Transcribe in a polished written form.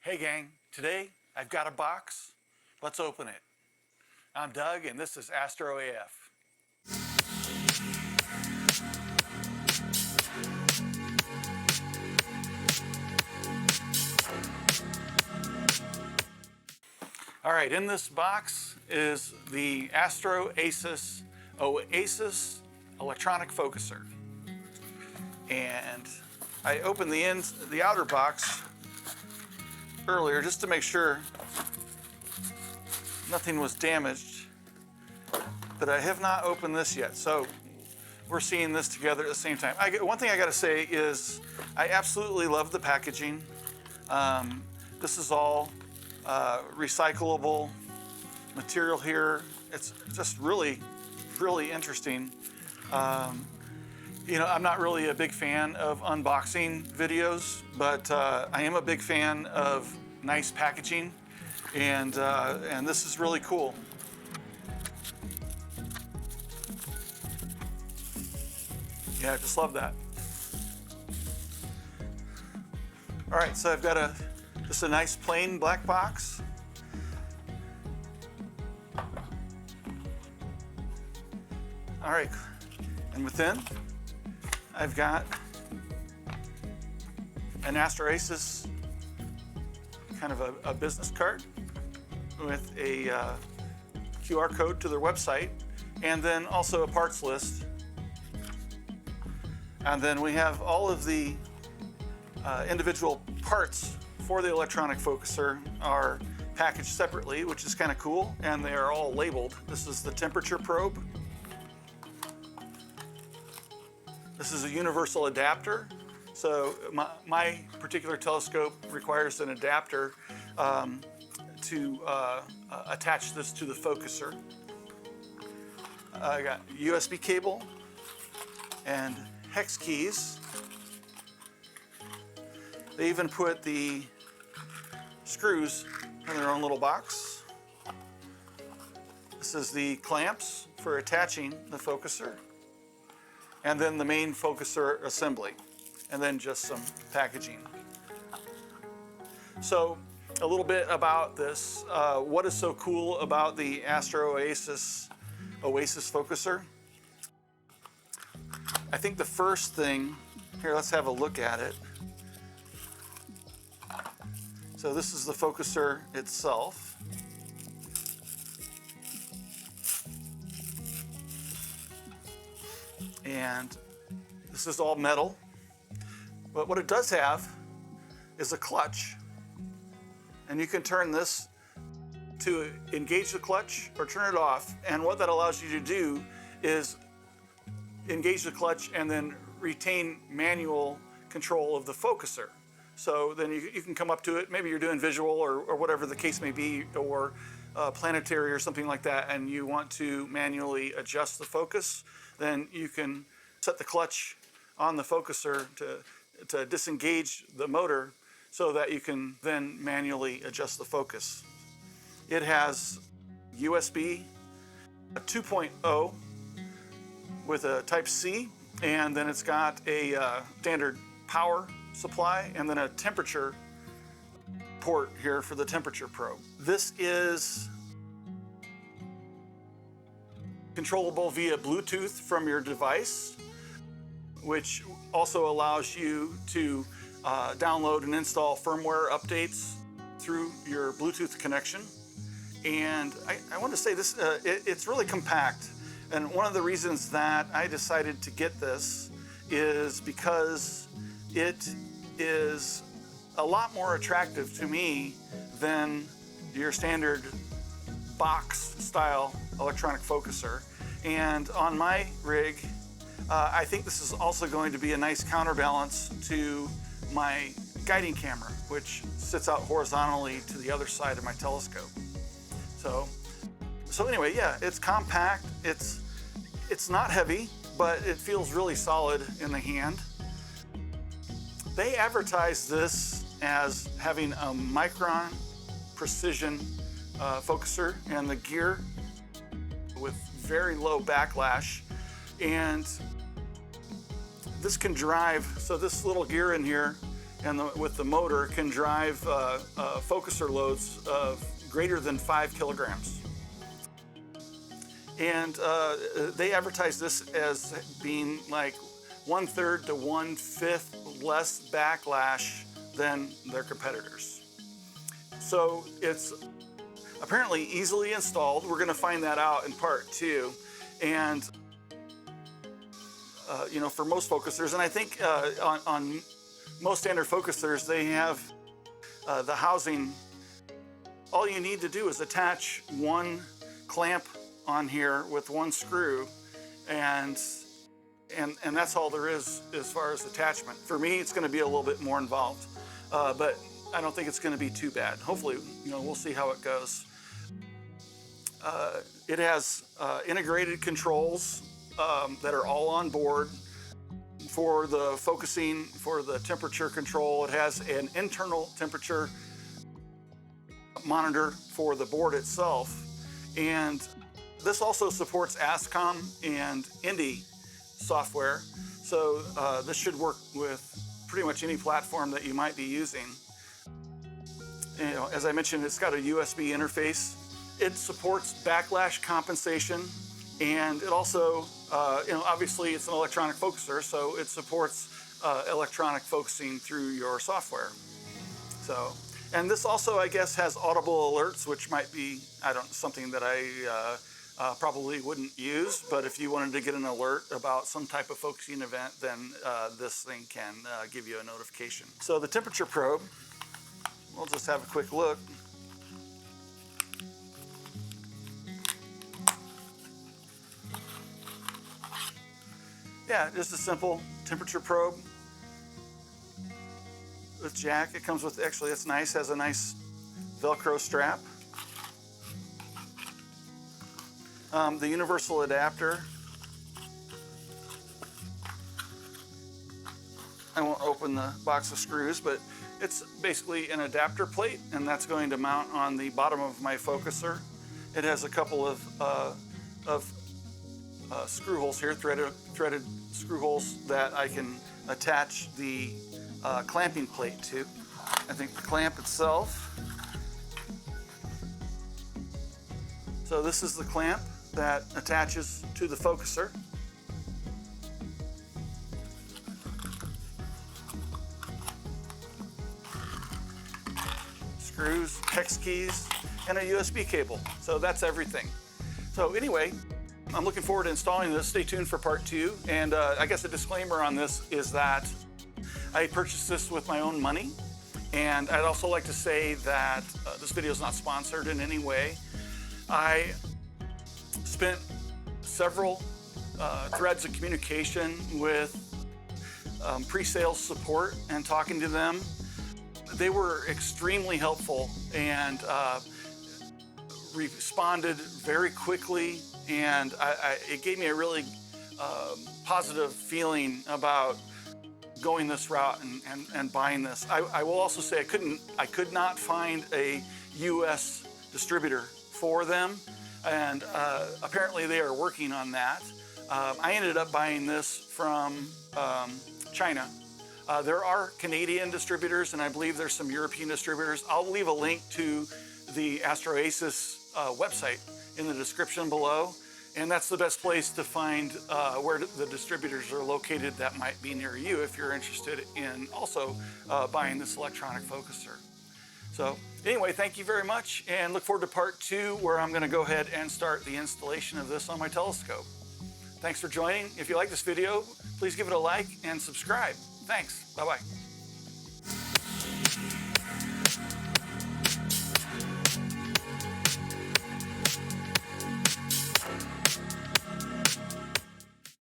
Hey gang, today I've got a box. Let's open it. I'm Doug and this is AstroAF. Alright, in this box is the Astroasis Oasis Electronic Focuser. And I opened the outer box earlier just to make sure nothing was damaged, but I have not opened this yet. So we're seeing this together at the same time. One thing I gotta say is I absolutely love the packaging. This is all recyclable material here. It's just really, really interesting. You know, I'm not really a big fan of unboxing videos, but I am a big fan of nice packaging, and this is really cool. Yeah, I just love that. All right, so I've got just a nice plain black box. All right, and within, I've got an Astroasis kind of a business card with a QR code to their website, and then also a parts list. And then we have all of the individual parts for the electronic focuser are packaged separately, which is kind of cool, and they are all labeled. This is the temperature probe. This is a universal adapter. So my particular telescope requires an adapter to attach this to the focuser. I got USB cable and hex keys. They even put the screws in their own little box. This is the clamps for attaching the focuser, and then the main focuser assembly, and then just some packaging. So a little bit about this. What is so cool about the Astroasis Oasis focuser? I think the first thing, here, let's have a look at it. So this is the focuser itself. And this is all metal. But what it does have is a clutch. And you can turn this to engage the clutch or turn it off. And what that allows you to do is engage the clutch and then retain manual control of the focuser. So then you can come up to it, maybe you're doing visual or whatever the case may be, or planetary or something like that, and you want to manually adjust the focus, then you can set the clutch on the focuser to disengage the motor so that you can then manually adjust the focus. It has USB 2.0 with a Type C, and then it's got a standard power supply and then a temperature port here for the temperature probe. This is controllable via Bluetooth from your device, which also allows you to download and install firmware updates through your Bluetooth connection. And I want to say this, it's really compact. And one of the reasons that I decided to get this is because it is a lot more attractive to me than your standard box style electronic focuser. And on my rig, I think this is also going to be a nice counterbalance to my guiding camera, which sits out horizontally to the other side of my telescope. So anyway, yeah, it's compact. It's not heavy, but it feels really solid in the hand. They advertise this as having a micron precision focuser and the gear with very low backlash. And this can drive, so this little gear in here and with the motor can drive focuser loads of greater than 5 kilograms. And they advertise this as being like 1/3 to 1/5 less backlash than their competitors. So it's apparently easily installed. We're going to find that out in part 2. And you know, for most focusers, and I think on most standard focusers, they have the housing. All you need to do is attach one clamp on here with one screw, and that's all there is as far as attachment. For me, it's going to be a little bit more involved, but I don't think it's going to be too bad. Hopefully, you know, we'll see how it goes. It has integrated controls that are all on board for the focusing, for the temperature control. It has an internal temperature monitor for the board itself, and this also supports ASCOM and INDI software, so this should work with pretty much any platform that you might be using. You know, as I mentioned, it's got a USB interface. It supports backlash compensation, and it also, you know, obviously it's an electronic focuser, so it supports electronic focusing through your software. So, and this also, I guess, has audible alerts, which might be, something that I probably wouldn't use, but if you wanted to get an alert about some type of focusing event, then this thing can give you a notification. So the temperature probe, we'll just have a quick look. Yeah, just a simple temperature probe with jack. It comes with, actually it's nice, has a nice Velcro strap. The universal adapter. I won't open the box of screws, but it's basically an adapter plate, and that's going to mount on the bottom of my focuser. It has a couple of screw holes here, threaded screw holes that I can attach the clamping plate to. I think the clamp itself. So this is the clamp that attaches to the focuser. Screws, hex keys, and a USB cable. So that's everything. So anyway, I'm looking forward to installing this. Stay tuned for part 2. And I guess a disclaimer on this is that I purchased this with my own money. And I'd also like to say that this video is not sponsored in any way. I spent several threads of communication with pre-sales support and talking to them. They were extremely helpful and responded very quickly, and it gave me a really positive feeling about going this route and buying this. I will also say I could not find a US distributor for them, and apparently they are working on that. I ended up buying this from China. There are Canadian distributors, and I believe there's some European distributors. I'll leave a link to the Astroasis website in the description below, and that's the best place to find where the distributors are located that might be near you if you're interested in also buying this electronic focuser. So anyway, thank you very much, and look forward to part 2, where I'm going to go ahead and start the installation of this on my telescope. Thanks for joining. If you like this video, please give it a like and subscribe. Thanks. Bye-bye.